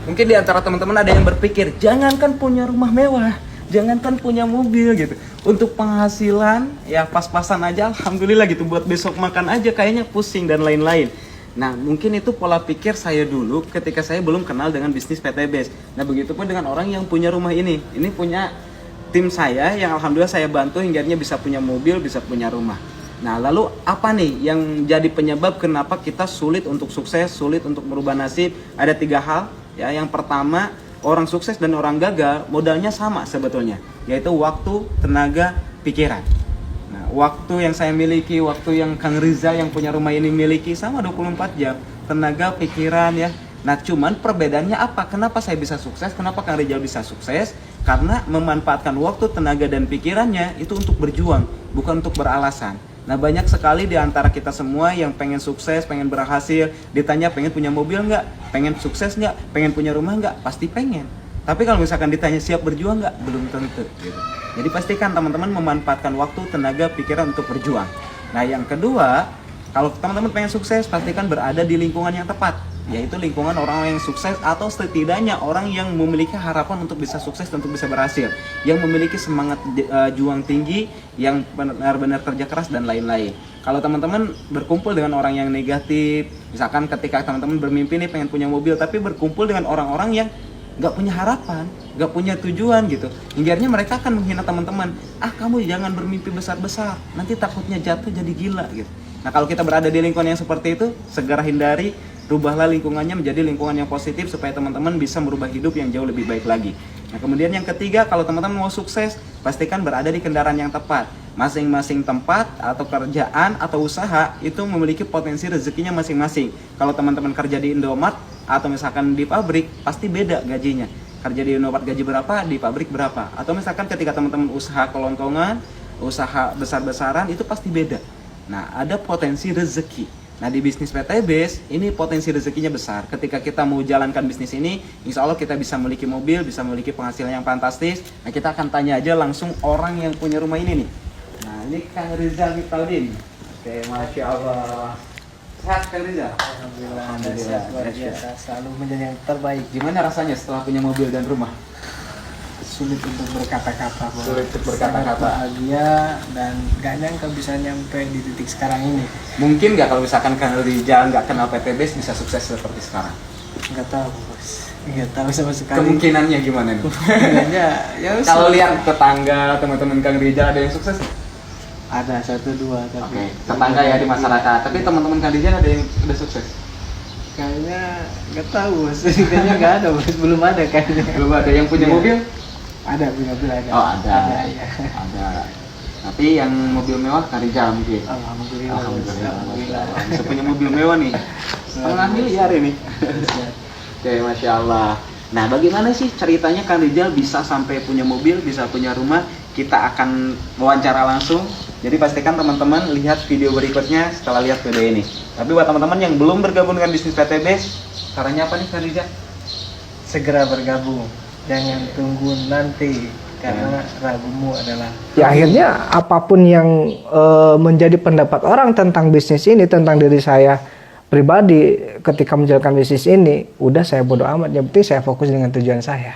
Mungkin di antara teman-teman ada yang berpikir, jangankan punya rumah mewah, jangankan punya mobil gitu. Untuk penghasilan ya pas-pasan aja, alhamdulillah gitu. Buat besok makan aja kayaknya pusing dan lain-lain. Nah, mungkin itu pola pikir saya dulu ketika saya belum kenal dengan bisnis PTBS. Nah, begitupun dengan orang yang punya rumah ini. Ini punya tim saya yang alhamdulillah saya bantu hingga akhirnya bisa punya mobil, bisa punya rumah. Nah, lalu apa nih yang jadi penyebab kenapa kita sulit untuk sukses, sulit untuk merubah nasib? Ada 3 hal. Ya, yang pertama, orang sukses dan orang gagal modalnya sama sebetulnya, yaitu waktu, tenaga, pikiran. Nah, waktu yang saya miliki, waktu yang Kang Rizal yang punya rumah ini miliki sama 24 jam. Tenaga, pikiran ya. Nah, cuman perbedaannya apa? Kenapa saya bisa sukses? Kenapa Kang Rizal bisa sukses? Karena memanfaatkan waktu, tenaga, dan pikirannya itu untuk berjuang, bukan untuk beralasan. Nah, banyak sekali di antara kita semua yang pengen sukses, pengen berhasil, ditanya pengen punya mobil nggak, pengen sukses nggak, pengen punya rumah nggak, pasti pengen. Tapi kalau misalkan ditanya siap berjuang nggak, belum tentu gitu. Jadi pastikan teman-teman memanfaatkan waktu, tenaga, pikiran untuk berjuang. Nah, yang kedua, kalau teman-teman pengen sukses, pastikan berada di lingkungan yang tepat, yaitu lingkungan orang yang sukses atau setidaknya orang yang memiliki harapan untuk bisa sukses dan untuk bisa berhasil, yang memiliki semangat juang tinggi, yang benar-benar kerja keras dan lain-lain. Kalau teman-teman berkumpul dengan orang yang negatif, misalkan ketika teman-teman bermimpi nih pengen punya mobil, tapi berkumpul dengan orang-orang yang nggak punya harapan, nggak punya tujuan gitu, hingga akhirnya mereka akan menghina teman-teman. Kamu jangan bermimpi besar-besar, nanti takutnya jatuh jadi gila gitu. Nah, kalau kita berada di lingkungan yang seperti itu, segera hindari, rubahlah lingkungannya menjadi lingkungan yang positif supaya teman-teman bisa merubah hidup yang jauh lebih baik lagi. Nah, kemudian yang ketiga, kalau teman-teman mau sukses, pastikan berada di kendaraan yang tepat. Masing-masing tempat atau kerjaan atau usaha itu memiliki potensi rezekinya masing-masing. Kalau teman-teman kerja di Indomaret atau misalkan di pabrik, pasti beda gajinya. Kerja di Indomaret gaji berapa, di pabrik berapa. Atau misalkan ketika teman-teman usaha kelontongan, usaha besar-besaran, itu pasti beda. Nah, ada potensi rezeki. Nah, di bisnis PTBS ini potensi rezekinya besar. Ketika kita mau jalankan bisnis ini, insya Allah kita bisa memiliki mobil, bisa memiliki penghasilan yang fantastis. Nah, kita akan tanya aja langsung orang yang punya rumah ini nih. Nah, ini Kang Rizal Miftahudin. Oke, Masya Allah. Sehat Kang Rizal? Alhamdulillah, sehat luar biasa. Selalu menjadi yang terbaik. Gimana rasanya setelah punya mobil dan rumah? Sulit untuk berkata-kata, Bang. Sulit untuk berkata-kata. Sangat bahagia dan gak nyangka bisa nyampe di titik sekarang ini. Mungkin nggak kalau misalkan Kang Rizal nggak kenal PTBS bisa sukses seperti sekarang? Nggak tahu, Bos. Nggak tahu sama sekali. Kemungkinannya gimana nih? Kemungkinannya, ya Kalau lihat tetangga, teman-teman Kang Rizal ada yang sukses nggak? ada 1-2 tapi. Oke, tetangga ya di masyarakat. Tapi teman-teman Kang Rizal ada yang udah sukses? Kayaknya nggak tahu, Bos. Kayaknya nggak ada, Bos. Belum ada kayaknya. Belum ada yang punya Iya. mobil? Ada, mobil ada. Oh, ada. Ada, ya. Ada. Tapi yang mobil mewah Kang Rizal mungkin. Alhamdulillah. Bos. Alhamdulillah. Bisa punya mobil mewah nih. Setengah miliar ini. Oke, Masya Allah. Nah, bagaimana sih ceritanya Kang Rizal bisa sampai punya mobil, bisa punya rumah? Kita akan wawancara langsung. Jadi pastikan teman-teman lihat video berikutnya setelah lihat video ini. Tapi buat teman-teman yang belum bergabung dengan bisnis PTBS, caranya apa nih Kang Rizal? Segera bergabung. Jangan tunggu nanti karena ragumu adalah. Ya akhirnya apapun yang menjadi pendapat orang tentang bisnis ini, tentang diri saya pribadi ketika menjalankan bisnis ini, udah saya bodo amat. Yang penting saya fokus dengan tujuan saya.